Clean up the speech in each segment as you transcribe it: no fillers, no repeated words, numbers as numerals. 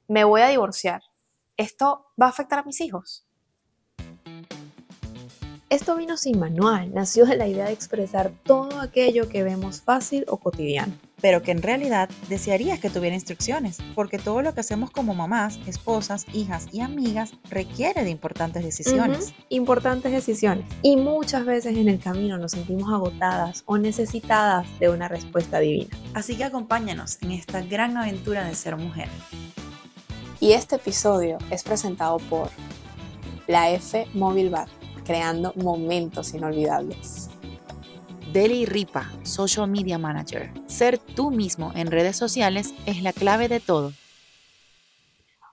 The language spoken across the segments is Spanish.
me voy a divorciar. ¿Esto va a afectar a mis hijos? Esto vino sin manual, nació de la idea de expresar todo aquello que vemos fácil o cotidiano. Pero que en realidad desearías que tuviera instrucciones, porque todo lo que hacemos como mamás, esposas, hijas y amigas requiere de importantes decisiones. Importantes decisiones. Y muchas veces en el camino nos sentimos agotadas o necesitadas de una respuesta divina. Así que acompáñanos en esta gran aventura de ser mujer. Y este episodio es presentado por la F Mobile Bar, creando momentos inolvidables. Deli Ripa, Social Media Manager. Ser tú mismo en redes sociales es la clave de todo.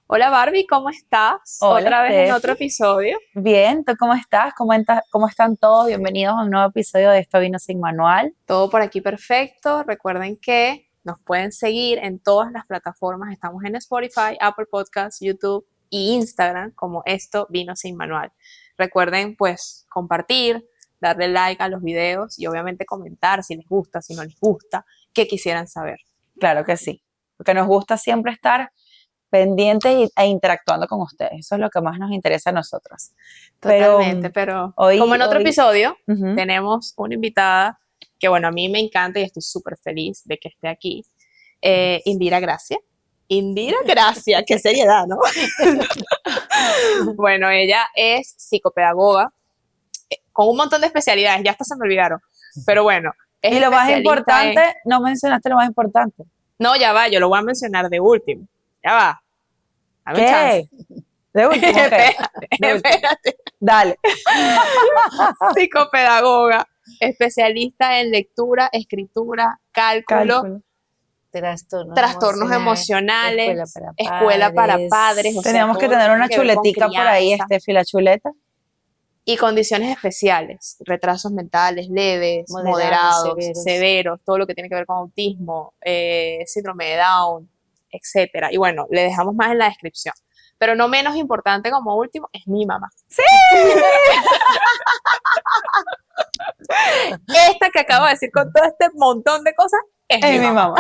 Hola Barbie, ¿cómo estás? Hola, Otra vez en Steffi. otro episodio. Bien, ¿tú cómo estás? ¿Cómo están todos? Bienvenidos a un nuevo episodio de Esto Vino Sin Manual. Todo por aquí perfecto. Recuerden que nos pueden seguir en todas las plataformas. Estamos en Spotify, Apple Podcasts, YouTube y Instagram como Esto Vino Sin Manual. Recuerden pues compartir, darle like a los videos y obviamente comentar si les gusta, si no les gusta, qué quisieran saber. Claro que sí, porque nos gusta siempre estar pendientes e interactuando con ustedes. Eso es lo que más nos interesa a nosotras. Totalmente, pero hoy- como en otro hoy- episodio, Ujú. tenemos una invitada que, bueno, a mí me encanta y estoy súper feliz de que esté aquí. Indira Gracia. Indira Gracia, qué seriedad, ¿no? Bueno, ella es psicopedagoga con un montón de especialidades, ya hasta se me olvidaron, pero bueno. Es Y lo más especialista importante, no mencionaste lo más importante. No, ya va, yo lo voy a mencionar de último. Ya va. Dame un ¿Qué? chance. De último, ¿qué? De último. Espérate. Dale. Psicopedagoga, especialista en lectura, escritura, cálculo. Trastornos emocionales, escuela para padres, o sea, Teníamos que todo lo tener una tiene que ver con chuletica por ahí, crianza. Steffi, la chuleta. Y condiciones especiales, retrasos mentales leves, moderados, severos, todo lo que tiene que ver con autismo, síndrome de Down, etcétera. Y bueno, le dejamos más en la descripción. Pero no menos importante como último es mi mamá. ¡Sí! Esta que acabo de decir con todo este montón de cosas es mi mamá.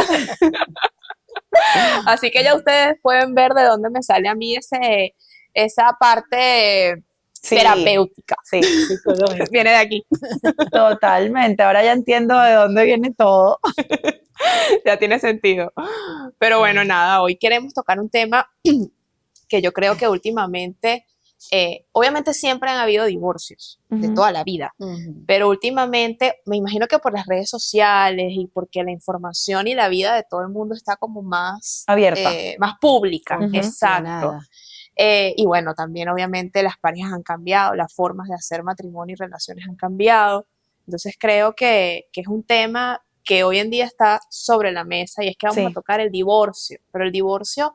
Así que ya ustedes pueden ver de dónde me sale a mí esa parte terapéutica. Sí, viene de aquí. Totalmente. Ahora ya entiendo de dónde viene todo. Ya tiene sentido. Pero bueno, nada, hoy queremos tocar un tema que yo creo que últimamente, obviamente siempre han habido divorcios de toda la vida, pero últimamente me imagino que por las redes sociales y porque la información y la vida de todo el mundo está como más abierta, más pública, exacto. Y bueno, también obviamente las parejas han cambiado, las formas de hacer matrimonio y relaciones han cambiado, entonces creo que es un tema que hoy en día está sobre la mesa y es que vamos a tocar el divorcio, pero el divorcio.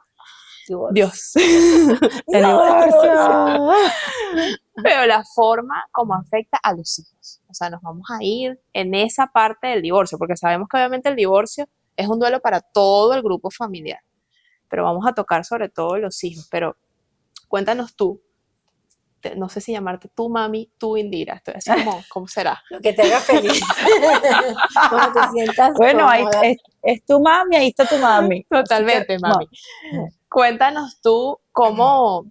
Dios. El divorcio. Pero la forma como afecta a los hijos. O sea, nos vamos a ir en esa parte del divorcio, porque sabemos que obviamente el divorcio es un duelo para todo el grupo familiar. Pero vamos a tocar sobre todo los hijos. Pero cuéntanos tú, no sé si llamarte tú mami, tú Indira. Estoy así como, ¿cómo será? Lo que te haga feliz. ¿Cómo te sientas? Bueno, ahí es tu mami, ahí está tu mami. Totalmente, mami. No. Cuéntanos tú cómo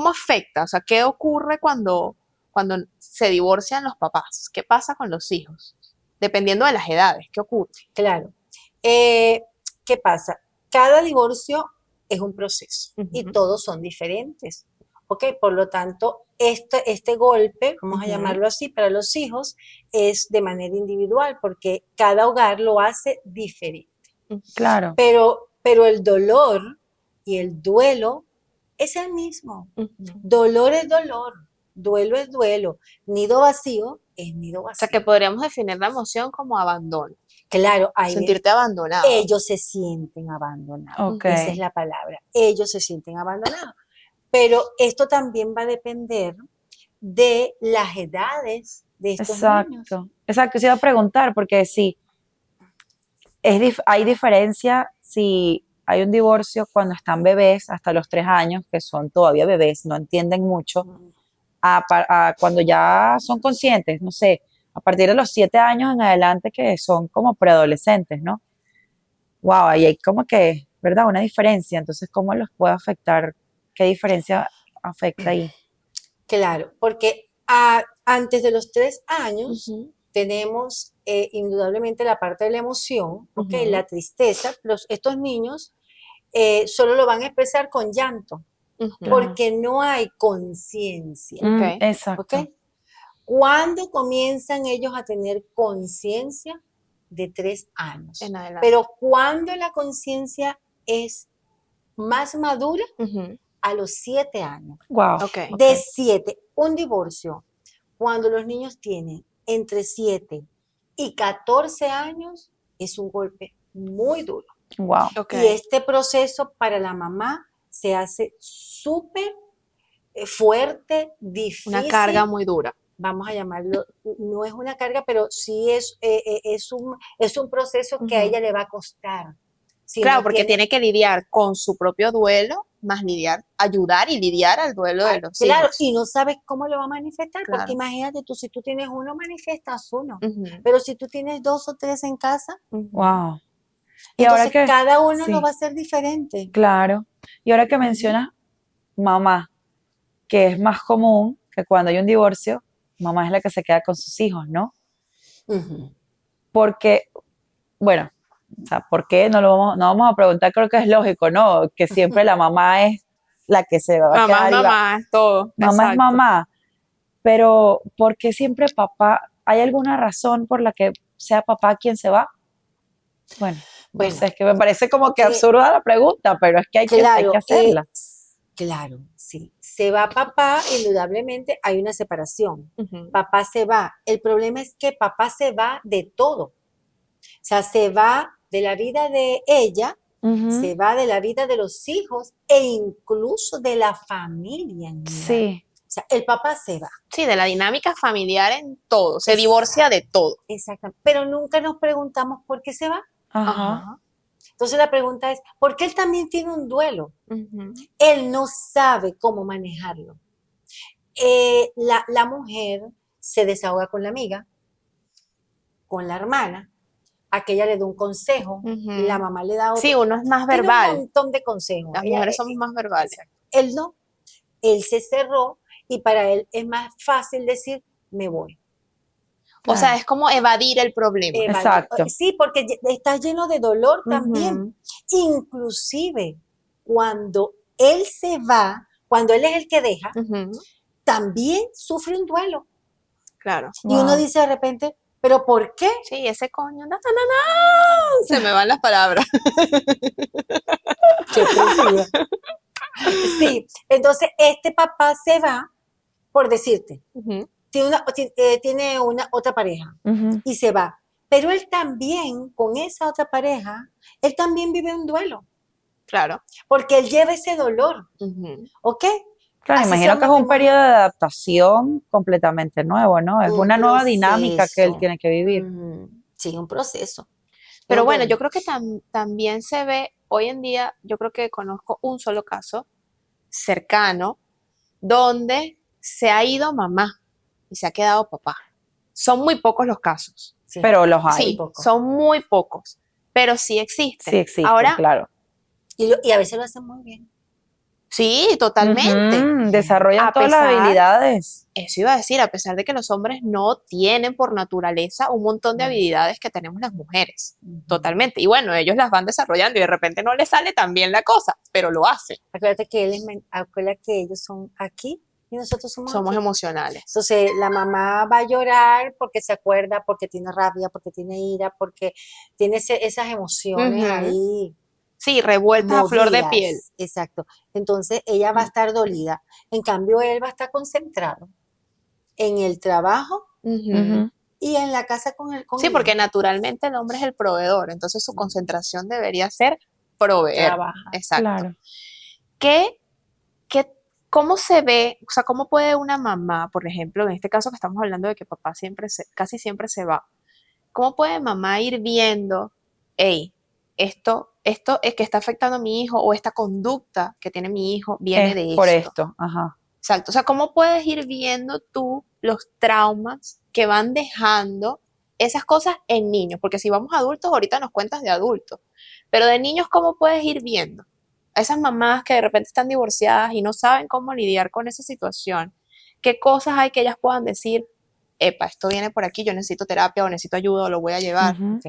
afecta, o sea, qué ocurre cuando se divorcian los papás, qué pasa con los hijos, dependiendo de las edades, ¿qué ocurre? Claro. ¿Qué pasa? Cada divorcio es un proceso y todos son diferentes. ¿Ok? Por lo tanto, este golpe, vamos a llamarlo así, para los hijos es de manera individual porque cada hogar lo hace diferente. Claro. Pero el dolor y el duelo es el mismo. Dolor es dolor, duelo es duelo, nido vacío es nido vacío. O sea, que podríamos definir la emoción como abandono. Claro, sentirte abandonado. Ellos se sienten abandonados. Okay. Esa es la palabra. Ellos se sienten abandonados. Pero esto también va a depender de las edades de estos niños. Exacto, se iba a preguntar, porque sí, hay diferencia si hay un divorcio cuando están bebés, hasta los 3 años, que son todavía bebés, no entienden mucho, a cuando ya son conscientes, no sé, a partir de los 7 años en adelante, que son como preadolescentes, ¿no? Wow, ahí hay como que ¿verdad? Una diferencia. Entonces, ¿cómo los puede afectar? ¿Qué diferencia afecta ahí? Claro, porque antes de los 3 años Ujú, tenemos indudablemente la parte de la emoción, ¿ok? Ujú. La tristeza. Estos niños solo lo van a expresar con llanto, ujú. porque no hay conciencia, Ok. Exacto. ¿ok? ¿Cuándo comienzan ellos a tener conciencia? De 3 años. En adelante. Pero cuando la conciencia es más madura, Ujú, a los 7 años. Wow. Ok. De 7, un divorcio, cuando los niños tienen entre 7 y 14 años, es un golpe muy duro. Wow. Ok. Y este proceso para la mamá se hace súper fuerte, difícil. Una carga muy dura. Vamos a llamarlo, no es una carga, pero sí es un proceso que a Ujú. ella le va a costar. Si Claro, no porque tiene que lidiar con su propio duelo, más ayudar y lidiar al duelo de los claro, hijos. y no sabes cómo lo va a manifestar, porque Claro. imagínate tú, si tú tienes uno, manifiestas uno, Ujú, pero si tú tienes 2 o 3 en casa, ujú. Wow. Y ahora entonces que, cada uno sí, lo va a hacer diferente. claro. Y ahora que mencionas mamá, que es más común que cuando hay un divorcio, mamá es la que se queda con sus hijos, ¿no? Ujú. Porque, bueno, o sea, ¿por qué? No vamos a preguntar, creo que es lógico, ¿no? Que siempre la mamá es la que se va a Mamá es quedar y va. mamá, es todo. Mamá es Exacto. mamá, pero ¿por qué siempre papá? ¿Hay alguna razón por la que sea papá quien se va? Bueno, no Bueno, sé, es que me parece como que eh, absurda la pregunta, pero es que hay que claro, hacerla. claro, sí. Se va papá, indudablemente hay una separación. Ujú. Papá se va. El problema es que papá se va de todo. O sea, se va de la vida de ella, Ujú. se va de la vida de los hijos e incluso de la familia en general. Sí, O sea, el papá se va. Sí, de la dinámica familiar en todo. Se Exacto. divorcia de todo. Exactamente. Pero nunca nos preguntamos por qué se va. ajá, Ajá. Entonces la pregunta es, ¿por qué él también tiene un duelo? Ujú. Él no sabe cómo manejarlo. La mujer se desahoga con la amiga, con la hermana, aquella le da un consejo, Ujú. la mamá le da otro. Sí, uno es más Tiene un verbal. montón de consejos. Las mujeres somos más verbales. Exacto. Él no, él se cerró y para él es más fácil decir, me voy. O sea, claro. es como evadir el problema. Exacto. Sí, porque está lleno de dolor también. Ujú. Inclusive, cuando él se va, cuando él es el que deja, Ujú. también sufre un duelo. Claro. Y uno Wow. dice de repente, ¿pero por qué? Sí, ese coño. No, no, no, no. Se me van las palabras. Qué expresiva. Sí, entonces este papá se va, por decirte, Ujú. tiene una otra pareja Ujú. y se va. Pero él también, con esa otra pareja, él también vive un duelo, Claro. porque él lleva ese dolor, Ujú. ¿ok? Claro, Así imagino sea que es un matrimonio, periodo de adaptación completamente nuevo, ¿no? Es un una nueva dinámica que él proceso. tiene que vivir. Sí, un proceso. Pero Un bueno, duelo. yo creo que también se ve hoy en día, yo creo que conozco un solo caso cercano donde se ha ido mamá y se ha quedado papá. Son muy pocos los casos. Sí, Pero los muy hay. Sí, poco. son muy pocos, pero sí Sí existen. existen, Ahora, claro. Y a veces lo hacen muy bien. sí, totalmente. Ujú, desarrollan A todas las pesar, habilidades. eso iba a decir, a pesar de que los hombres no tienen por naturaleza un montón de Mm. habilidades que tenemos las mujeres. Totalmente. Y bueno, ellos las van desarrollando y de repente no les sale tan bien la cosa, pero lo hacen. Acuérdate que acuérdate que ellos son aquí y nosotros somos Somos aquí. emocionales. Entonces la mamá va a llorar porque se acuerda, porque tiene rabia, porque tiene ira, porque tiene esas emociones Ujú. ahí Sí, revueltas a flor de piel. movidas. Exacto. Entonces ella va a estar dolida. En cambio, él va a estar concentrado en el trabajo Ujú. Ujú. y en la casa con Sí, el porque hijo. naturalmente el hombre es el proveedor, entonces su concentración debería ser proveer. Trabaja. Exacto. Claro. ¿Qué, cómo se ve, o sea, cómo puede una mamá, por ejemplo, en este caso que estamos hablando de que papá casi siempre se va, cómo puede mamá ir viendo, hey, esto es que está afectando a mi hijo o esta conducta que tiene mi hijo viene Es de por esto? esto. Ajá. Exacto. O sea, ¿cómo puedes ir viendo tú los traumas que van dejando esas cosas en niños, porque si vamos a adultos, ahorita nos cuentas de adultos, pero de niños, ¿cómo puedes ir viendo? A esas mamás que de repente están divorciadas y no saben cómo lidiar con esa situación, ¿qué cosas hay que ellas puedan decir? Epa, esto viene por aquí, yo necesito terapia o necesito ayuda o lo voy a llevar. Ujú.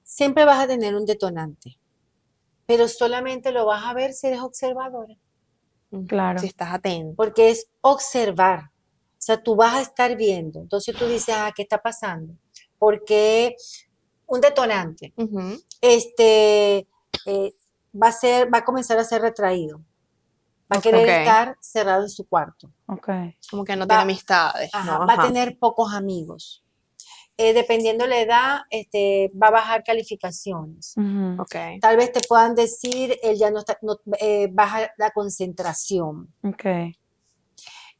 Siempre vas a tener un detonante, pero solamente lo vas a ver si eres observadora, Claro. Si estás atento. porque es observar. O sea, tú vas a estar viendo. Entonces tú dices, ¿qué está pasando? Porque un detonante, Ujú. va a comenzar a ser retraído. Va a querer Ok. estar cerrado en su cuarto. Ok. Como que no Va- tiene amistades, Ajá, ¿no? va a Ajá. tener pocos amigos. Dependiendo la edad, va a bajar calificaciones. Ujú. Ok. Tal vez te puedan decir, él ya no está, baja la concentración. Ok.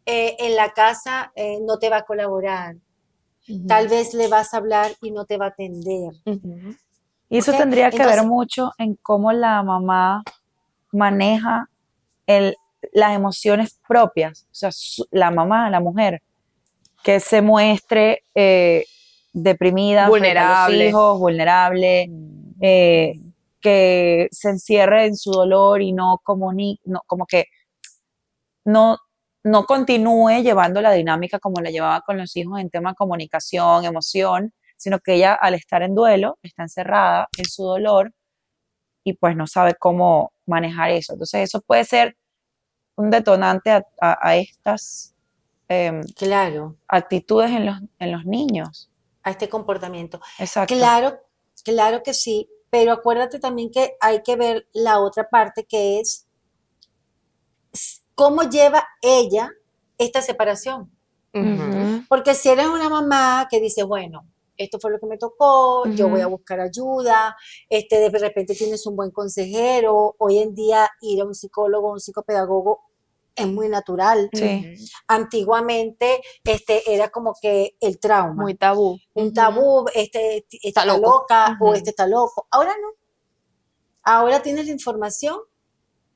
En la casa no te va a colaborar. Ujú. Tal vez le vas a hablar y no te va a atender. Ujú. Y eso ¿Ok? tendría que ver Entonces, mucho en cómo la mamá maneja las emociones propias. O sea, la mamá, la mujer, que se muestre deprimida frente a los Vulnerable. hijos, vulnerable, eh, que se encierre en su dolor y no como que no, no continúe llevando la dinámica como la llevaba con los hijos en tema de comunicación, emoción, sino que ella al estar en duelo está encerrada en su dolor y pues no sabe cómo manejar eso. Entonces eso puede ser un detonante a estas claro, actitudes en los niños. a este comportamiento. Exacto. Claro que sí, pero acuérdate también que hay que ver la otra parte que es cómo lleva ella esta separación. Ujú. Ujú, Porque si eres una mamá que dice, bueno, esto fue lo que me tocó, yo voy a ujú. buscar ayuda, de repente tienes un buen consejero, hoy en día ir a un psicólogo, un psicopedagogo es muy natural. Sí. Ujú. Antiguamente era como que el trauma, Muy tabú. un Ujú. tabú, está loco. loca o Ujú. este está loco. Ahora no, ahora tienes la información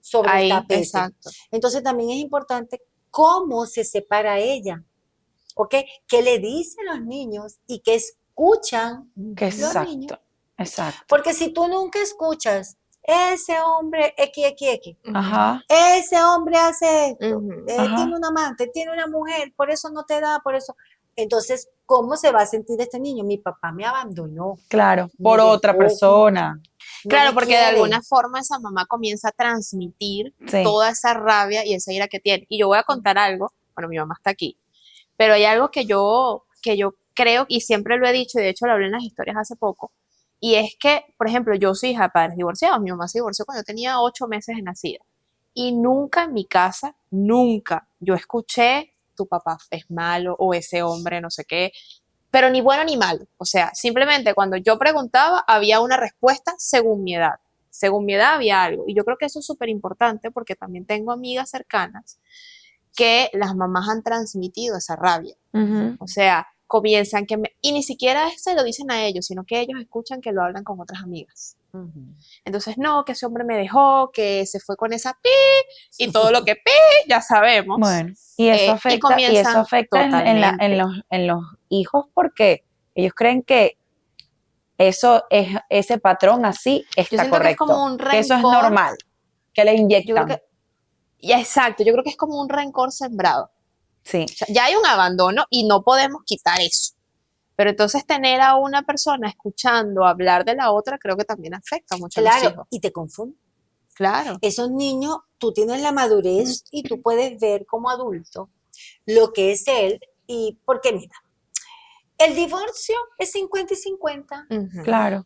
sobre el Ahí, tapete. exacto. Entonces también es importante cómo se separa ella, ¿ok? ¿Qué le dicen los niños y qué escuchan Que los niños? exacto. Exacto. Porque si tú nunca escuchas, ese hombre XXX, Ujú. Ajá. ese hombre hace esto, Ujú. Ajá. tiene un amante, tiene una mujer, por eso no te da, por eso. Entonces, ¿cómo se va a sentir este niño? Mi papá me abandonó, Claro. me Por otra dejó, persona. no Claro, me porque de quiere. alguna forma esa mamá comienza a transmitir Sí. toda esa rabia y esa ira que tiene. Y yo voy a contar algo, bueno, mi mamá está aquí, pero hay algo que yo creo y siempre lo he dicho, y de hecho lo hablé en las historias hace poco, y es que, por ejemplo, yo soy hija de padres divorciados, mi mamá se divorció cuando yo tenía 8 meses de nacida, y nunca en mi casa, nunca yo escuché tu papá es malo o ese hombre no sé qué, pero ni bueno ni malo. O sea, simplemente cuando yo preguntaba había una respuesta según mi edad. Según mi edad había algo. Y yo creo que eso es súper importante porque también tengo amigas cercanas que las mamás han transmitido esa rabia. Ujú. O sea, comienzan y ni siquiera se lo dicen a ellos, sino que ellos escuchan que lo hablan con otras amigas. Ujú. Entonces, no, que ese hombre me dejó, que se fue con esa pi y todo lo que pi, ya sabemos. Bueno, y eso Y afecta, comienzan en totalmente. en los hijos porque ellos creen que eso es, ese patrón así Yo está siento que es como correcto, un que eso es rencor. normal, que le Yo creo inyectan. que, ya exacto, yo creo que es como un rencor sembrado. Sí, O sea, ya hay un abandono y no podemos quitar eso. Pero entonces tener a una persona escuchando hablar de la otra creo que también afecta mucho a los Claro, hijos. y te confunde. Claro. Esos niños, tú tienes la madurez y tú puedes ver como adulto lo que es él y porque mira, el divorcio es 50 y 50. Ujú. claro.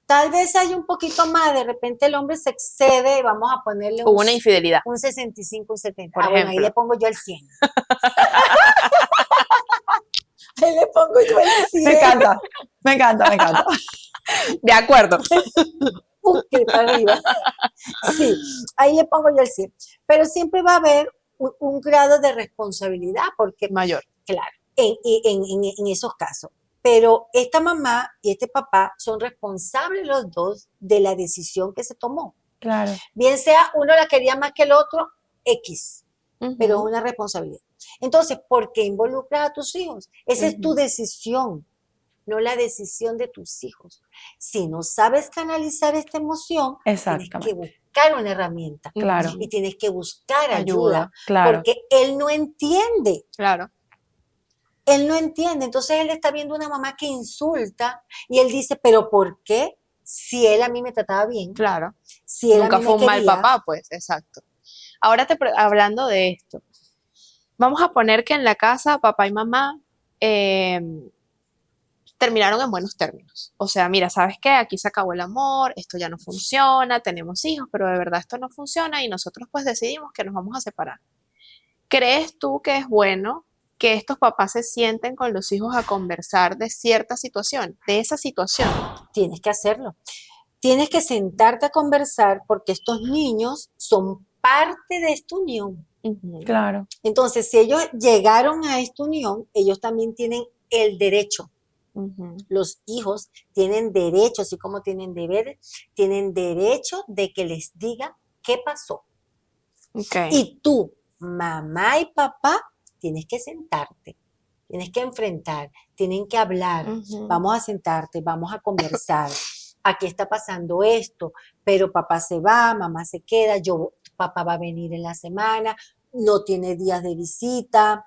Tal vez hay un poquito más, de repente el hombre se excede, vamos a ponerle Hubo una infidelidad. un 65, un 70. Por Bueno, ahí ejemplo. le pongo yo el 100. Ahí le pongo yo el 100. Me encanta, me encanta, me encanta. De acuerdo. Que para arriba. Sí, ahí le pongo yo el 100. Pero siempre va a haber un grado de responsabilidad, porque, Mayor. claro, en esos casos. Pero esta mamá y este papá son responsables los dos de la decisión que se tomó. Claro. Bien sea uno la quería más que el otro, X, pero es Ujú. una responsabilidad. Entonces, ¿por qué involucras a tus hijos? Esa es tu Ujú. decisión. no la decisión de tus hijos. Si no sabes canalizar esta emoción, tienes que Exactamente. buscar una herramienta Claro. y tienes que buscar Ayuda. ayuda, Claro. porque él no entiende. Claro. Él no entiende, entonces él está viendo una mamá que insulta y él dice, pero ¿por qué? Si él a mí me trataba bien, Claro. si él Nunca a mí fue me un mal quería, papá, pues, exacto. Ahora hablando de esto, vamos a poner que en la casa papá y mamá terminaron en buenos términos. O sea, mira, ¿sabes qué? Aquí se acabó el amor, esto ya no funciona, tenemos hijos, pero de verdad esto no funciona y nosotros pues decidimos que nos vamos a separar. ¿Crees tú que es bueno que estos papás se sienten con los hijos a conversar de cierta situación, de esa situación? tienes que hacerlo. Tienes que sentarte a conversar porque estos niños son parte de esta unión. Ujú. Claro. Entonces, si ellos llegaron a esta unión, ellos también tienen el derecho. Ujú. Los hijos tienen derecho, así como tienen deberes, tienen derecho de que les diga qué pasó. Ok. Y tú, mamá y papá, tienes que sentarte, tienes que enfrentar, tienen que hablar. Ujú. Vamos a sentarte, vamos a conversar. Aquí está pasando esto, pero papá se va, mamá se queda, papá va a venir en la semana, no tiene días de visita,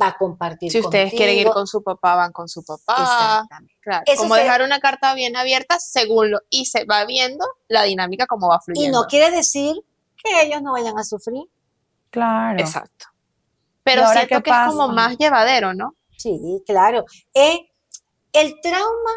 va a compartir Si ustedes quieren ir contigo. con su papá, van con su papá. Exactamente. Claro. Eso Como se- dejar una carta bien abierta según lo, y se va viendo la dinámica como va Y fluyendo. no quiere decir que ellos no vayan a sufrir. Claro. Exacto. Pero ahora siento qué que es como pasa? más llevadero, ¿no? Sí, claro. El trauma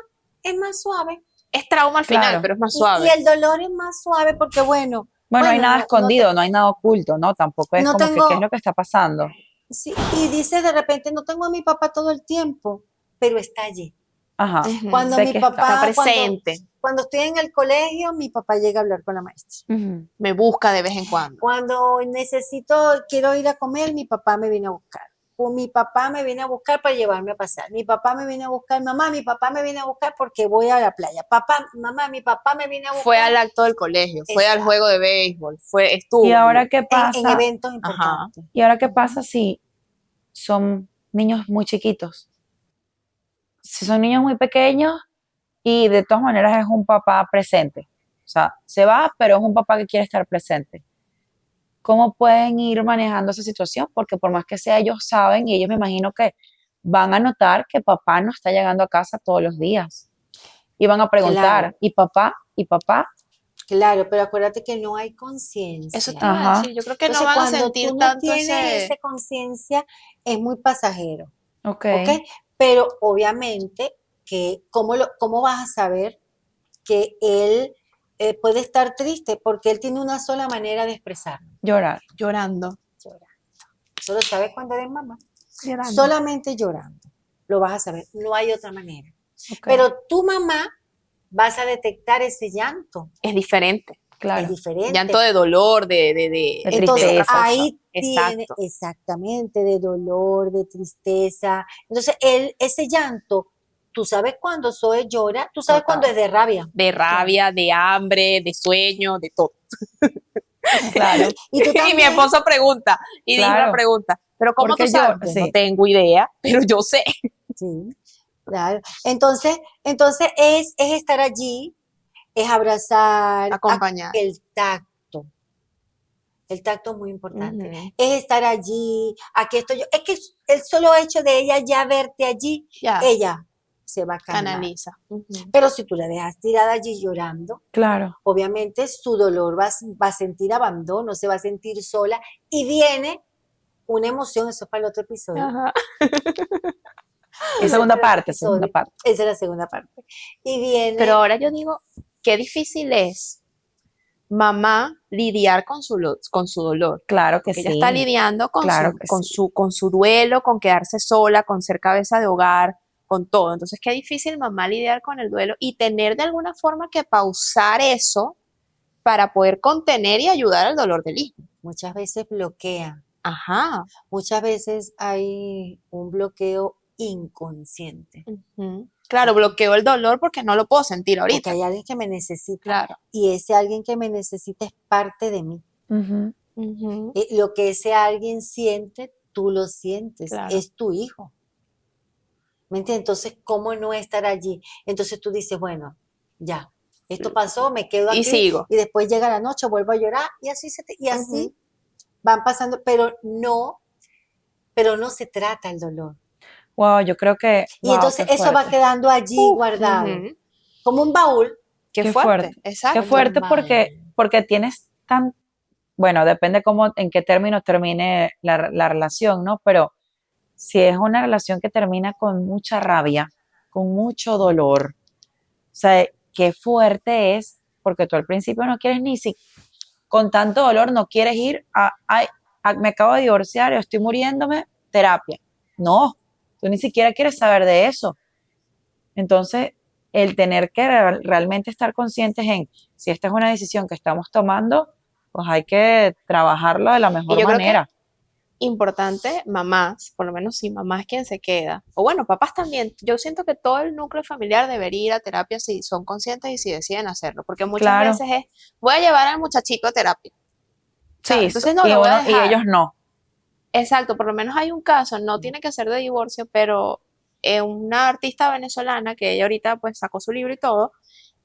es más suave Es trauma al final, Claro. pero es más y suave. el dolor es más suave porque, Bueno, hay nada escondido, no hay nada oculto, ¿no? Tampoco es no como que, tengo- ¿qué es lo que está pasando? sí, y dice de repente, no tengo a mi papá todo el tiempo, pero está allí. Ajá. Ujú. Cuando Sé mi que está. papá, Está presente. cuando estoy en el colegio, mi papá llega a hablar con la maestra. Ujú. Me busca de vez en cuando. Cuando quiero ir a comer, mi papá me viene a buscar. O mi papá me viene a buscar para llevarme a pasar. Mi papá me viene a buscar, mamá, mi papá me viene a buscar porque voy a la playa. Papá, mamá, mi papá me viene a buscar Fue al acto del colegio, fue al Exacto. juego de béisbol, estuvo. ¿Y ahora qué en pasa? eventos Ajá. importantes. ¿Y ahora qué pasa si son niños muy chiquitos? Si son niños muy pequeños y de todas maneras es un papá presente. O sea, se va, pero es un papá que quiere estar presente. ¿Cómo pueden ir manejando esa situación? Porque por más que sea, ellos saben y ellos me imagino que van a notar que papá no está llegando a casa todos los días. Y van a preguntar, Claro. ¿y papá? ¿Y papá? Claro, pero acuérdate que no hay conciencia. Eso te iba a Ajá. decir, yo creo que Entonces, no van a cuando sentir tú no tanto tienes esa conciencia, es muy pasajero, Ok. ¿ok? Pero obviamente que ¿cómo vas a saber que él puede estar triste? Porque él tiene una sola manera de expresarlo, Llorar. llorando. llorando. Eso lo sabes cuando eres mamá. Llorando. Solamente llorando. Lo vas a saber. No hay otra manera. Ok. Pero tu mamá vas a detectar ese llanto. Es diferente. claro. Es diferente. Llanto de dolor, de Entonces tristeza. otra cosa. ahí tiene Exacto. exactamente de dolor, de tristeza. Entonces ese llanto, tú sabes cuando Zoe llora, tú sabes Total. cuando es de rabia. De rabia, de hambre, de sueño, de todo. Claro. Y tú Y mi también. esposo pregunta, y dice Claro. la pregunta, ¿pero cómo Porque tú sabes? yo- Yo no sí. tengo idea, pero yo sé. Sí, claro. Entonces es estar allí, es abrazar, Acompañar. el tacto. El tacto es muy importante. Ujú. Es estar allí, aquí estoy yo. Es que el solo hecho de ella ya verte allí, Ya, ella se va a calmar. canaliza. Ujú. Pero si tú la dejas tirada allí llorando, Claro. obviamente su dolor va a sentir abandono, se va a sentir sola y viene una emoción, eso es para el otro episodio. Ajá. Es segunda parte, segunda parte. Esa es la segunda parte. Y viene, Pero ahora yo digo, qué difícil es mamá lidiar con su dolor. Claro que Porque ella sí. está lidiando con, Claro su, que con, sí. su, con su duelo, con quedarse sola, con ser cabeza de hogar, con todo. Entonces, qué difícil mamá lidiar con el duelo y tener de alguna forma que pausar eso para poder contener y ayudar al dolor del hijo. muchas veces bloquea, Ajá. muchas veces hay un bloqueo inconsciente. Ujú. Claro, bloqueo el dolor porque no lo puedo sentir Porque ahorita. hay alguien que me necesita Claro. y ese alguien que me necesita es parte de mí. Ujú. Ujú. Lo que ese alguien siente, tú lo sientes, Claro. es tu hijo. ¿Me entiendes? Entonces, ¿cómo no estar allí? Entonces tú dices, bueno, ya, esto pasó, me quedo Y aquí sigo. y después llega la noche, vuelvo a llorar y así y así Ujú. van pasando, pero no se trata el dolor. Wow, yo creo que, Y wow, entonces qué eso va fuerte. quedando allí guardado, Ujú. como un baúl. Qué Qué fuerte, fuerte. Qué exacto. fuerte porque, Normal. porque tienes tan, bueno, depende cómo, en qué término termine la relación, ¿no? Pero si es una relación que termina con mucha rabia, con mucho dolor, o sea, qué fuerte es, porque tú al principio no quieres ni si con tanto dolor no quieres ir ay, me acabo de divorciar, estoy muriéndome, terapia. No, tú ni siquiera quieres saber de eso. Entonces, el tener que realmente estar conscientes en si esta es una decisión que estamos tomando, pues hay que trabajarlo de la Y mejor yo creo que manera. importante, mamás, por lo menos si mamá es quien se queda, o bueno, papás también, yo siento que todo el núcleo familiar debería ir a terapia si son conscientes y si deciden hacerlo, porque muchas Claro, veces es, voy a llevar al muchachito a terapia, ¿sabes? sí, Entonces no y lo voy a uno y dejar. ellos no. Exacto, por lo menos hay un caso, no tiene que ser de divorcio, pero una artista venezolana que ella ahorita pues sacó su libro y todo,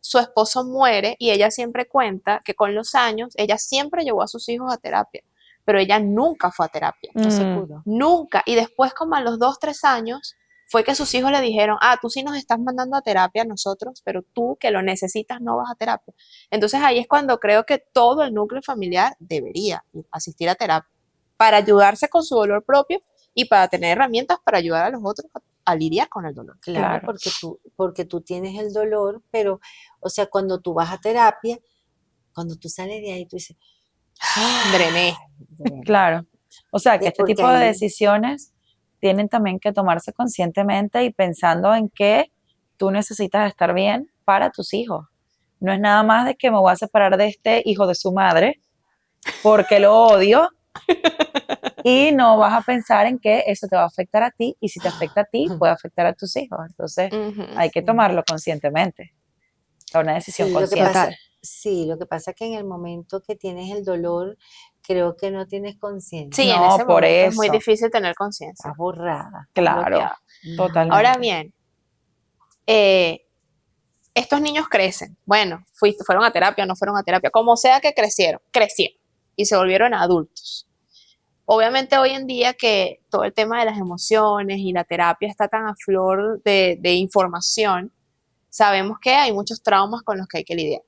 su esposo muere y ella siempre cuenta que con los años ella siempre llevó a sus hijos a terapia, pero ella nunca fue a terapia, No se Mm, pudo. nunca. Y después como a los 2, 3 años fue que sus hijos le dijeron, ah, tú sí nos estás mandando a terapia a nosotros, pero tú que lo necesitas no vas a terapia. Entonces ahí es cuando creo que todo el núcleo familiar debería asistir a terapia para ayudarse con su dolor propio y para tener herramientas para ayudar a los otros a lidiar con el dolor. Claro, claro, porque tú tienes el dolor, pero, o sea, cuando tú vas a terapia, cuando tú sales de ahí, tú dices, Drené. ¡ay! claro. O sea, que este Porque tipo de ahí, decisiones tienen también que tomarse conscientemente y pensando en que tú necesitas estar bien para tus hijos. No es nada más de que me voy a separar de este hijo de su madre porque lo odio y no vas a pensar en que eso te va a afectar a ti y si te afecta a ti puede afectar a tus hijos. Entonces Ujú. hay que sí, tomarlo conscientemente, es una decisión sí, consciente. Total. lo que pasa es que en el momento que tienes el dolor, creo que no tienes Sí, conciencia, en No, ese por momento es muy eso, difícil tener estás conciencia, borrada. estás claro, bloqueado. Ujú. Ahora totalmente. bien, eh, estos niños crecen. Bueno, fueron a terapia o no fueron a terapia, como sea que crecieron y se volvieron adultos. Obviamente hoy en día que todo el tema de las emociones y la terapia está tan a flor de información, sabemos que hay muchos traumas con los que hay que lidiar.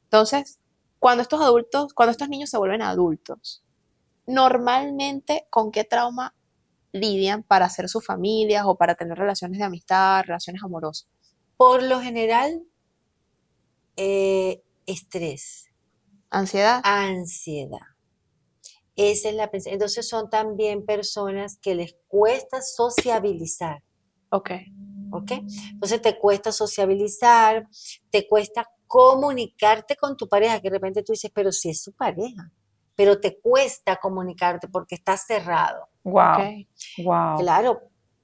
Entonces, cuando estos niños se vuelven adultos, normalmente, ¿con qué trauma lidian para hacer sus familias o para tener relaciones de amistad, relaciones amorosas? Por lo general, estrés, Ansiedad. ansiedad. Esa es la entonces son también personas que les cuesta sociabilizar, Ok. ¿ok? Entonces te cuesta sociabilizar, te cuesta comunicarte con tu pareja, que de repente tú dices, pero si es su pareja, pero te cuesta comunicarte porque estás cerrado. Ok. Wow, wow. Claro,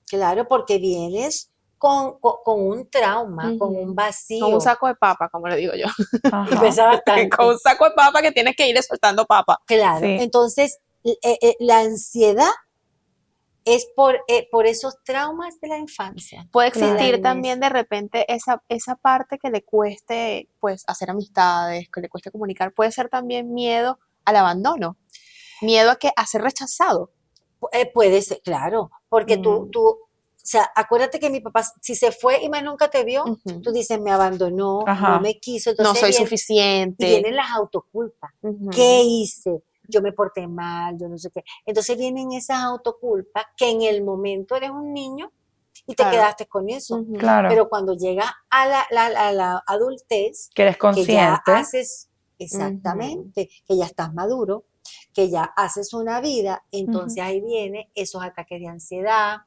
claro, porque vienes con un trauma, con un Ujú. Con un vacío, saco de papa, como le digo yo. y Ajá, pesa Con bastante. un saco de papa que tienes que ir soltando papa. Claro, sí. entonces la ansiedad es por esos traumas de la infancia, Puede de la existir también niñez. de repente esa parte que le cueste, pues, hacer amistades, que le cueste comunicar. Puede ser también miedo al abandono, miedo a ser rechazado. Puede ser, claro, porque Mm, o sea, acuérdate que mi papá, si se fue y más nunca te vio, tú ujú. dices, me abandonó, no Ajá, me quiso, No entonces soy y suficiente. vienen las autoculpas. ¿Qué Ujú. hice? Yo me porté mal, yo no sé qué. Entonces vienen esas autoculpas que en el momento eres un niño y te Claro. quedaste con eso. Ujú. claro. Pero cuando llegas a la adultez, Que eres que ya consciente. haces Ujú. exactamente, que ya estás maduro, que ya haces una vida, Ujú. entonces ahí vienen esos ataques de ansiedad,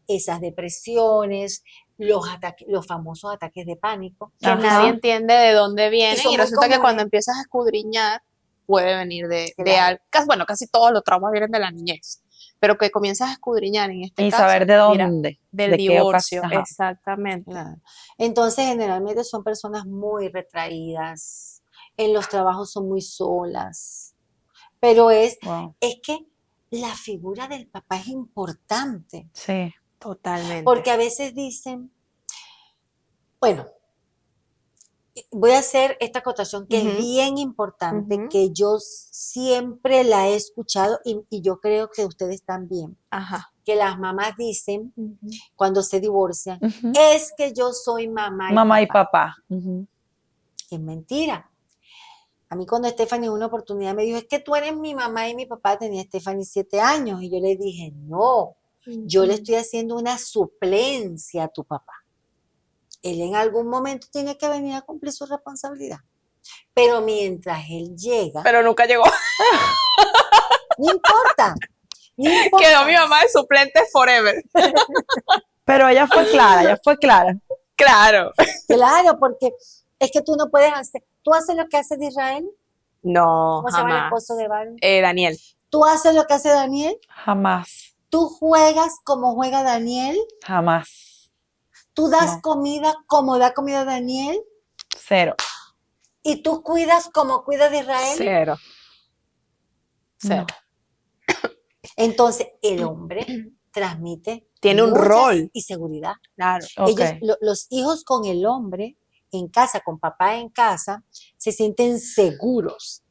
esas depresiones, los famosos ataques de pánico, Que nadie Ajá, entiende de dónde y vienen son y muy resulta que cuando comunes, empiezas a escudriñar puede venir de claro. algo, bueno, casi todos los traumas vienen de la niñez, pero que comienzas a escudriñar en este y caso, saber de mira, dónde, del de qué ocasión. divorcio, Ajá, exactamente. Claro. Entonces, generalmente son personas muy retraídas, en los trabajos son muy solas, pero wow, es que la figura del papá es importante. sí, Totalmente. Porque a veces dicen, bueno, voy a hacer esta acotación que es Ujú. bien importante, Ujú. que yo siempre la he escuchado y yo creo que ustedes también, Ajá. que las mamás dicen Ujú. cuando se divorcian, Ujú. es que yo soy mamá y Mamá y papá. papá. Ujú. Es mentira. A mí cuando Stephanie en una oportunidad me dijo, es que tú eres mi mamá y mi papá, tenía Stephanie 7 años, y yo le dije, no, yo le estoy haciendo una suplencia a tu papá. Él en algún momento tiene que venir a cumplir su responsabilidad. Pero mientras él llega, Pero nunca llegó. no importa, no importa. Quedó mi mamá de suplente forever. Pero ella fue clara, ella fue clara. Claro. Claro, porque es que tú no puedes hacer, tú haces lo que hace de Israel, No, ¿cómo se llama el esposo jamás. de Barbie? Daniel. Tú haces lo que hace Daniel, Jamás, tú juegas como juega Daniel, jamás. tú das No. comida como da comida Daniel, Cero. y tú cuidas como cuida de Israel. Cero. Cero. No. Entonces, el hombre transmite Tiene un mucha rol. inseguridad. Claro. Ok. Ellos, los hijos con el hombre en casa, con papá en casa, se sienten seguros.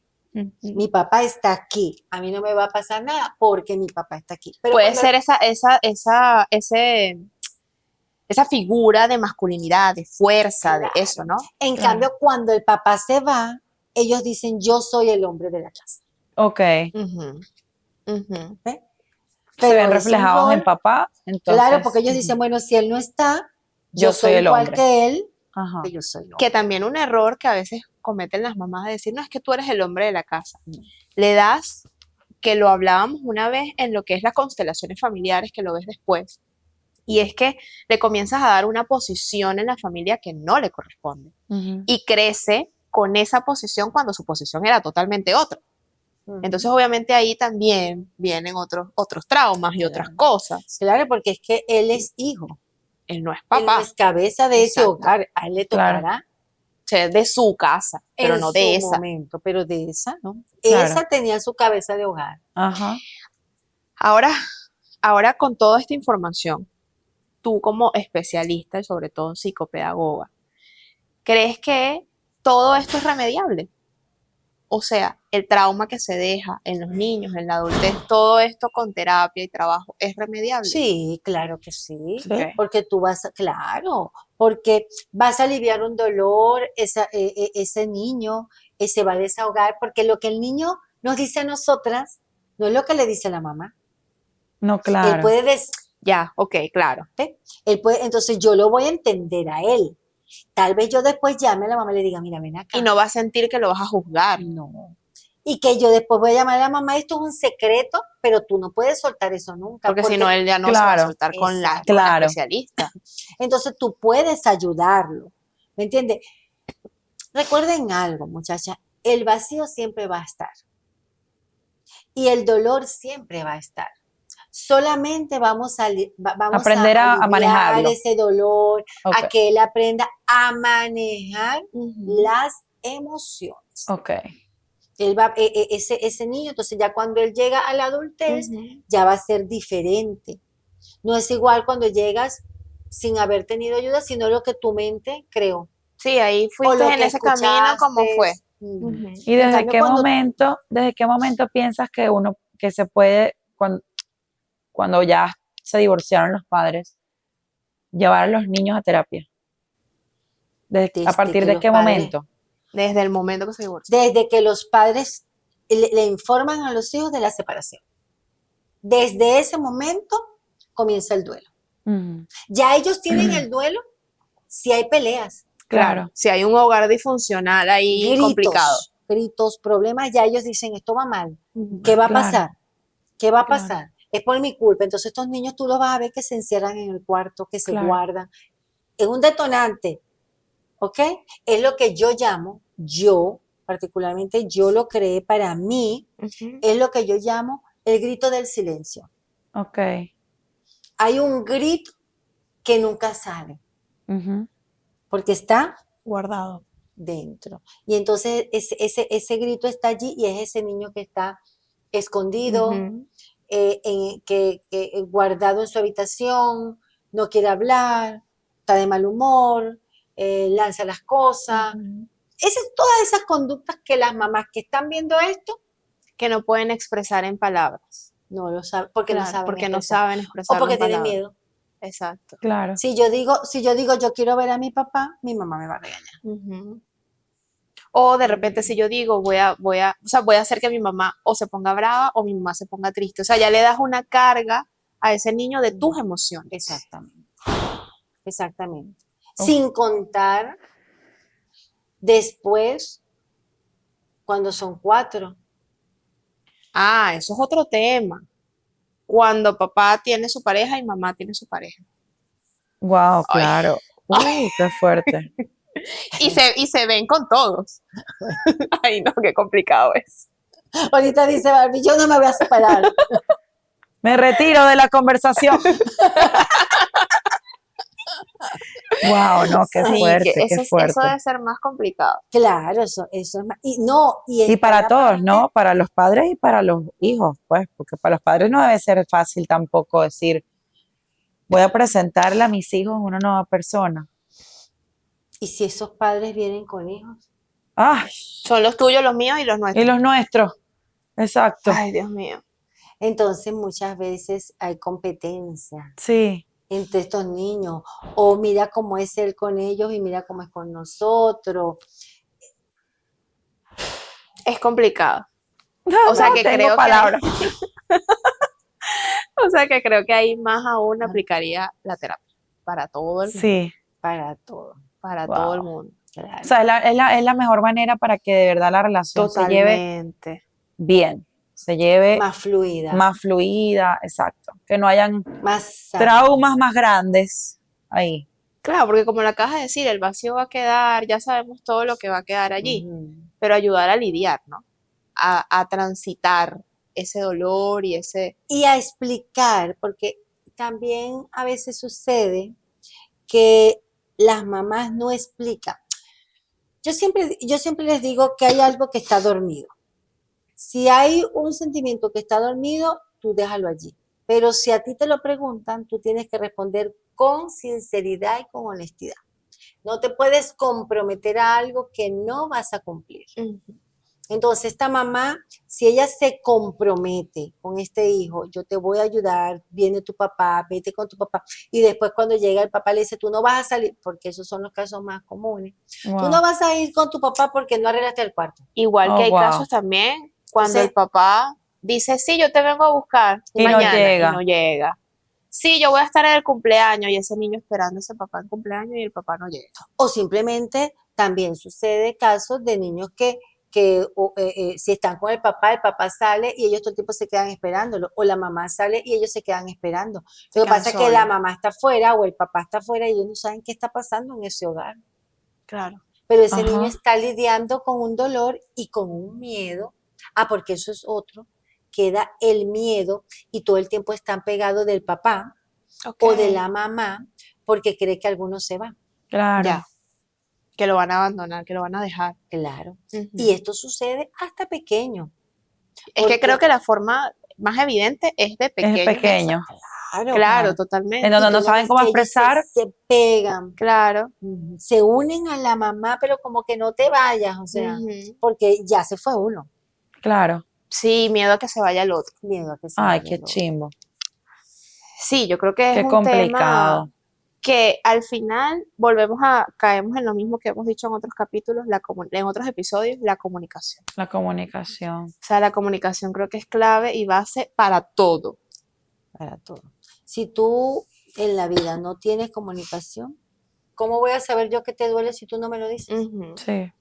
Mi papá está aquí, a mí no me va a pasar nada porque mi papá está aquí. Pero Puede cuando- ser esa figura de masculinidad, de fuerza, de Claro. eso, ¿no? En Claro. cambio, cuando el papá se va, ellos dicen, yo soy el hombre de la casa. Ok. Ujú. Ujú. ¿Ve? Se Pero ven es un reflejados en rol, papá, entonces. claro, porque ellos ujú. dicen, bueno, si él no está, Yo yo soy soy el igual hombre. que él, Ajá. que yo soy hombre. Que también un error que a veces cometen las mamás de decir, no, es que tú eres el hombre de la casa. Le das, que lo hablábamos una vez en lo que es las constelaciones familiares, que lo ves después, y es que le comienzas a dar una posición en la familia que no le corresponde. Ujú. Y crece con esa posición cuando su posición era totalmente otra. Ujú. Entonces, obviamente, ahí también vienen otros traumas y otras Claro. cosas. Claro, porque es que él es hijo, Él no es él no papá, es cabeza de ese Exacto. hogar, a él le Claro. tocará o sea, es de su casa, pero en no su de esa. momento, pero de esa, ¿no? Claro. Esa tenía su cabeza de hogar. Ajá. Ahora con toda esta información, tú como especialista y sobre todo psicopedagoga, ¿crees que todo esto es remediable? O sea, el trauma que se deja en los niños, en la adultez, todo esto con terapia y trabajo, ¿es remediable? Sí, claro que sí, Sí. Ok. porque tú vas a, claro, porque vas a aliviar un dolor, ese niño se va a desahogar, porque lo que el niño nos dice a nosotras no es lo que le dice la mamá. No, Él claro. puede Ya, ok, claro. entonces yo lo voy a entender a él. Tal vez yo después llame a la mamá y le diga, mira, ven acá. Y no va a sentir que lo vas a juzgar. No. Y que yo después voy a llamar a la mamá, esto es un secreto, pero tú no puedes soltar eso nunca. Porque si no, él ya no se va a Claro, soltar con la claro. especialista. Entonces tú puedes ayudarlo. ¿Me entiendes? Recuerden algo, muchachas, el vacío siempre va a estar. Y el dolor siempre va a estar. Solamente vamos vamos Aprender a aliviar manejarlo. ese dolor, Ok. a que él aprenda a manejar Ujú. las emociones. Ok. Él ese niño, entonces ya cuando él llega a la adultez, Ujú. ya va a ser diferente. No es igual cuando llegas sin haber tenido ayuda, sino lo que tu mente creó. Sí, ahí O fuiste lo en que ese camino, ¿cómo fue? escuchaste. Ujú. Ujú. ¿Y En desde cambio, qué cuando- momento piensas que que se puede, cuando ya se divorciaron los padres, llevar a los niños a terapia? ¿A Desde partir que de los qué padres- momento? Desde el momento que se divorció. Desde que los padres le informan a los hijos de la separación. Desde ese momento comienza el duelo. Ujú. Ya ellos tienen el duelo si hay peleas, Claro. Si hay un hogar disfuncional ahí complicado. gritos, problemas, ya ellos dicen, esto va mal. ¿Qué va a Claro. pasar? ¿Qué va a Claro. pasar? Es por mi culpa. Entonces estos niños tú los vas a ver que se encierran en el cuarto, que se Claro. guardan. Es un detonante, ¿ok? Es lo que yo llamo, particularmente yo lo creé para mí, Ujú. es lo que yo llamo el grito del silencio. Ok. Hay un grito que nunca sale, Ujú. porque está Guardado. dentro. Y entonces ese grito está allí y es ese niño que está escondido, Ujú. guardado en su habitación, no quiere hablar, está de mal humor, lanza las cosas. Todas esas conductas que las mamás que están viendo esto Que no pueden expresar en palabras. no lo saben, porque no Claro, saben porque no expresar. saben O expresarlo porque en tienen palabras. miedo. Exacto. Claro. Si yo digo yo quiero ver a mi papá, mi mamá me va a regañar. Ujú. O de repente si yo digo voy a hacer que mi mamá o se ponga brava o mi mamá se ponga triste. O sea, ya le das una carga a ese niño de tus emociones. Exactamente. Exactamente. Uf. Sin contar después, cuando son 4. Ah, eso es otro tema. Cuando papá tiene su pareja y mamá tiene su pareja. Wow, Ay. claro. Qué fuerte. Y se ven con todos. Ay, no, qué complicado es. Ahorita dice Barbie, yo no me voy a separar. Me retiro de la conversación. Wow, no, qué Sí, fuerte, que qué eso fuerte. debe ser más complicado. Claro, eso es más. Y no, y Y está para la todos, parte- ¿no? Para los padres y para los hijos, pues, porque para los padres no debe ser fácil tampoco decir, voy a presentarle a mis hijos una nueva persona. Y si esos padres vienen con hijos. ¡Ay! Son los tuyos, los míos y los Y nuestros. los nuestros. Exacto. Ay, Dios mío. Entonces muchas veces hay competencia Sí. entre estos niños. O mira cómo es él con ellos y mira cómo es con nosotros. Es complicado. No, O sea no que tengo creo palabras. O sea que creo que ahí más aún aplicaría la terapia para todo el mundo. Sí. Para todo. Para Wow. todo el mundo. Claro. O sea, es la mejor manera para que de verdad la relación se lleve Totalmente. bien, se lleve Más fluida. más fluida, exacto. Que no hayan Más sana. traumas más grandes ahí. Claro, porque como lo acabas de decir, el vacío va a quedar, ya sabemos todo lo que va a quedar allí, Ujú. pero ayudar a lidiar, ¿no? A transitar ese dolor y ese... Y a explicar, porque también a veces sucede que las mamás no explican. Yo siempre les digo que hay algo que está dormido. Si hay un sentimiento que está dormido, tú déjalo allí. Pero si a ti te lo preguntan, tú tienes que responder con sinceridad y con honestidad. No te puedes comprometer a algo que no vas a cumplir. Ujú. Entonces, esta mamá, si ella se compromete con este hijo, yo te voy a ayudar, viene tu papá, vete con tu papá, y después cuando llega el papá le dice, tú no vas a salir, porque esos son los casos más comunes, tú Wow. no vas a ir con tu papá porque no arreglaste el cuarto. Igual Oh, que hay wow. casos también cuando Entonces- el papá dice, sí, yo te vengo a buscar Y no mañana, llega. y no llega. Sí, yo voy a estar en el cumpleaños y ese niño esperando a ese papá en cumpleaños y el papá no llega. O simplemente también sucede casos de niños que si están con el papá sale y ellos todo el tiempo se quedan esperándolo, o la mamá sale y ellos se quedan esperando. Lo que quedan pasa es que la solos. mamá está afuera o el papá está afuera y ellos no saben qué está pasando en ese hogar. Claro. Pero ese Ajá. niño está lidiando con un dolor y con un miedo. Porque eso es otro. Queda el miedo y todo el tiempo están pegados del papá o de Ok. la mamá porque cree que alguno se va. Claro. Ya. Que lo van a abandonar, que lo van a dejar. Claro. Ujú. Y esto sucede hasta pequeño. Es que porque- creo que la forma más evidente es de Es pequeños. pequeño. Claro, Claro, totalmente. En donde Y no tú saben ves cómo que ellos expresar. se pegan, Claro. se unen a la mamá, pero como que no te vayas, o sea, Ujú. porque ya se fue uno. Claro. Sí, miedo a que se vaya el otro. Miedo a que se Ay, vaya qué el otro. chimbo. Sí, yo creo que es Qué un tema complicado. que al final caemos en lo mismo que hemos dicho en otros capítulos, en otros episodios, la comunicación. La comunicación. O sea, la comunicación creo que es clave y base para todo. Para todo. Si tú en la vida no tienes comunicación, ¿cómo voy a saber yo que te duele si tú no me lo dices? Ujú. Sí.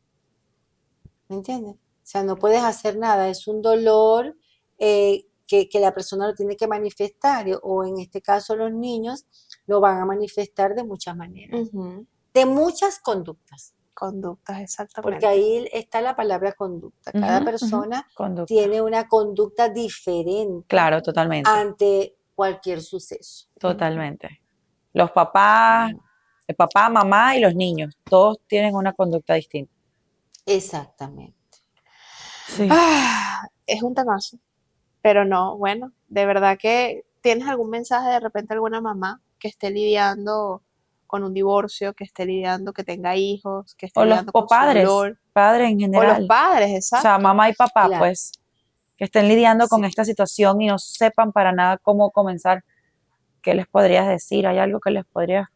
¿Me entiendes? O sea, no puedes hacer nada, es un dolor que la persona lo tiene que manifestar, o en este caso los niños lo van a manifestar de muchas maneras, Ujú. de muchas conductas, Conductas, exactamente. porque ahí está la palabra conducta. Cada Ujú, persona Conducta. tiene una conducta diferente Claro, totalmente. ante cualquier suceso. Totalmente. Los papás, el papá, mamá y los niños, todos tienen una conducta distinta. Exactamente. Sí. Ah, es un temazo. Pero no, bueno, de verdad que tienes algún mensaje de repente alguna mamá que esté lidiando con un divorcio, que esté lidiando, que tenga hijos, que esté O los lidiando con su padres, dolor, padres en o los general. padres, O sea, exacto. mamá y papá, Claro. pues, que estén lidiando con Sí. esta situación y no sepan para nada cómo comenzar. ¿Qué les podrías decir? ¿Hay algo que les podrías,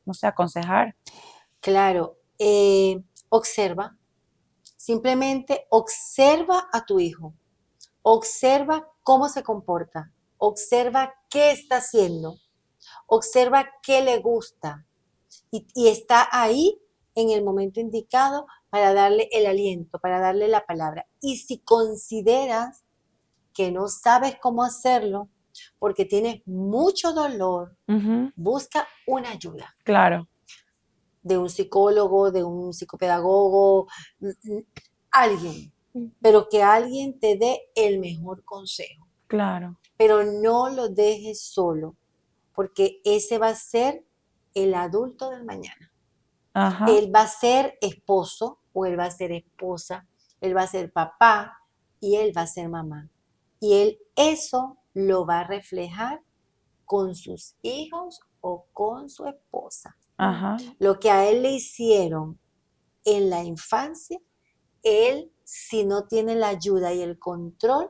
no sé, aconsejar? Claro, observa, simplemente observa a tu hijo, observa cómo se comporta, observa qué está haciendo, observa qué le gusta y está ahí en el momento indicado para darle el aliento, para darle la palabra. Y si consideras que no sabes cómo hacerlo porque tienes mucho dolor, Ujú, busca una ayuda claro, de un psicólogo, de un psicopedagogo, alguien, pero que alguien te dé el mejor consejo. claro. Pero no lo dejes solo, porque ese va a ser el adulto del mañana. Ajá, Él va a ser esposo o él va a ser esposa, él va a ser papá y él va a ser mamá. Y él eso lo va a reflejar con sus hijos o con su esposa. ajá. Lo que a él le hicieron en la infancia, él, si no tiene la ayuda y el control,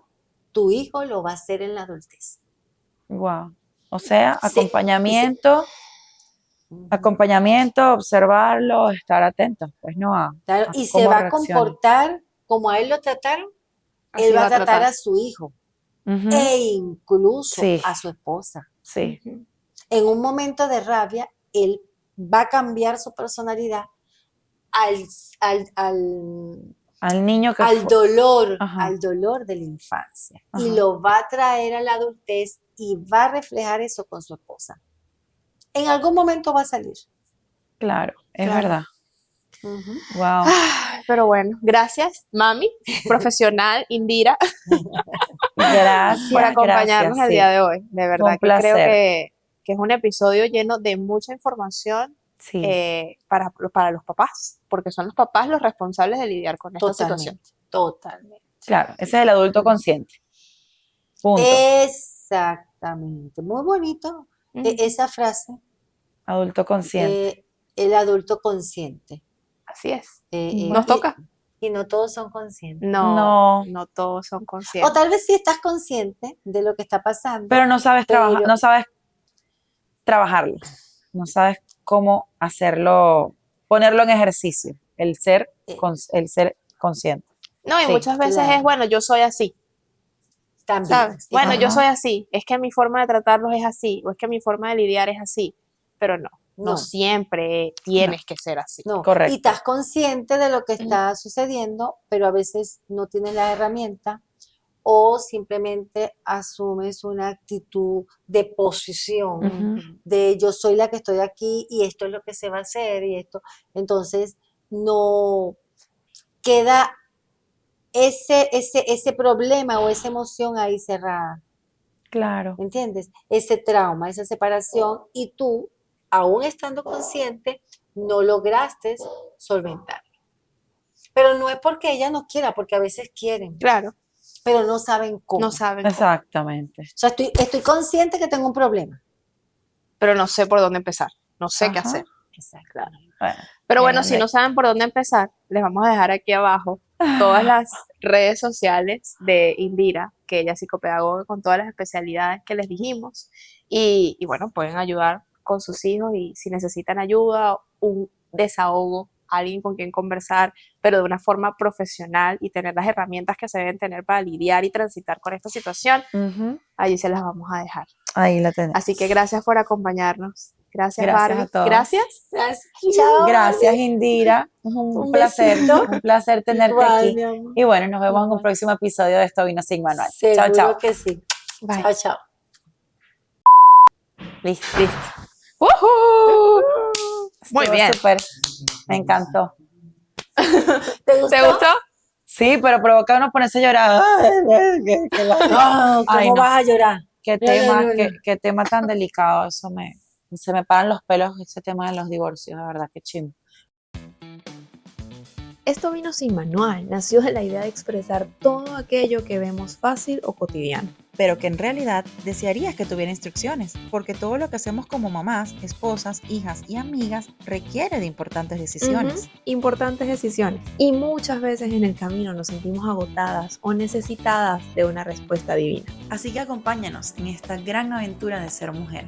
tu hijo lo va a hacer en la adultez. Wow. O sea, Se- y se- acompañamiento, observarlo, estar atentos, pues no Claro, a y se cómo va a reacciona. comportar como a él lo trataron, Así él va va a a tratar tratar. a su hijo Ujú, e incluso sí, a su esposa. sí. Ujú. En un momento de rabia, él va a cambiar su personalidad al, al, al, Al niño que al fue. dolor, Ajá, al dolor de la infancia. Y ajá. lo va a traer a la adultez y va a reflejar eso con su esposa. En algún momento va a salir. Claro, es Claro. verdad. Ujú. Wow. Ay, pero bueno, gracias, mami, profesional, Indira, por Gracias, acompañarnos gracias. el día Sí, de hoy. De fue verdad un que creo placer. que es un episodio lleno de mucha información Sí, para los papás, porque son los papás los responsables de lidiar con esta situación. Totalmente, totalmente. claro. Ese es el adulto consciente. Punto. Exactamente. Muy bonito Ujú. esa frase, Adulto consciente. el adulto consciente. Así es. Bueno, Nos toca. Y no todos son conscientes. No, no, no todos son O conscientes. tal vez sí estás consciente de lo que está pasando, pero no sabes trabajar, pero no sabes trabajarlo. No sabes cómo hacerlo, ponerlo en ejercicio. El ser consciente. No, y Sí, muchas veces es, claro, bueno, yo soy así, también. ¿sabes? Bueno, yo Ajá. soy así, es que mi forma de tratarlos es así, o es que mi forma de lidiar es así, pero no, no No, siempre No, tienes que ser así. no. Y correcto. estás consciente de lo que está sucediendo, pero a veces no tienes la herramienta o simplemente asumes una actitud de posición, Ujú, de yo soy la que estoy aquí y esto es lo que se va a hacer y esto. Entonces, no queda ese problema o esa emoción ahí cerrada, claro. ¿entiendes? Ese trauma, esa separación y tú, aún estando consciente, no lograste solventar. Pero no es porque ella no quiera, porque a veces quieren, Claro, pero no saben cómo. no saben cómo, Exactamente. O sea, estoy consciente que tengo un problema. pero no sé por dónde empezar, no sé qué Ajá. hacer. Exacto. Bueno, Pero bueno, llegando si ahí. no saben por dónde empezar, les vamos a dejar aquí abajo todas las redes sociales de Indira, que ella es psicopedagoga con todas las especialidades que les dijimos. Y bueno, pueden ayudar con sus hijos y si necesitan ayuda, un desahogo, alguien con quien conversar, pero de una forma profesional y tener las herramientas que se deben tener para lidiar y transitar con esta situación, Ujú, allí se las vamos a dejar. ahí la tenemos. Así que gracias por acompañarnos. Gracias, Gracias a Barbie. todos. Gracias. Gracias. Chao, Gracias, Barbie. Indira. Un besito. Un placer tenerte Igual, aquí. mi amor. Y bueno, nos vemos en un Igual. próximo episodio de Esto Vino Sin Manual. Chao, Seguro chao. que sí. Bye. Chao, chao. Listo, listo. ¡Woohoo! Muy Estuvo bien. súper. Me encantó. ¿Te gustó? ¿Te gustó? Sí, pero provoca a uno ponerse a llorar. No, Ay, ¿cómo no. vas a llorar? Qué No, no, tema, no, no. qué tema tan delicado. Se me paran los pelos ese tema de los divorcios, de verdad, qué chimbo. Esto vino sin manual, nació de la idea de expresar todo aquello que vemos fácil o cotidiano. pero que en realidad desearías que tuviera instrucciones, porque todo lo que hacemos como mamás, esposas, hijas y amigas requiere de importantes decisiones. Importantes decisiones. Y muchas veces en el camino nos sentimos agotadas o necesitadas de una respuesta divina. Así que acompáñanos en esta gran aventura de ser mujer.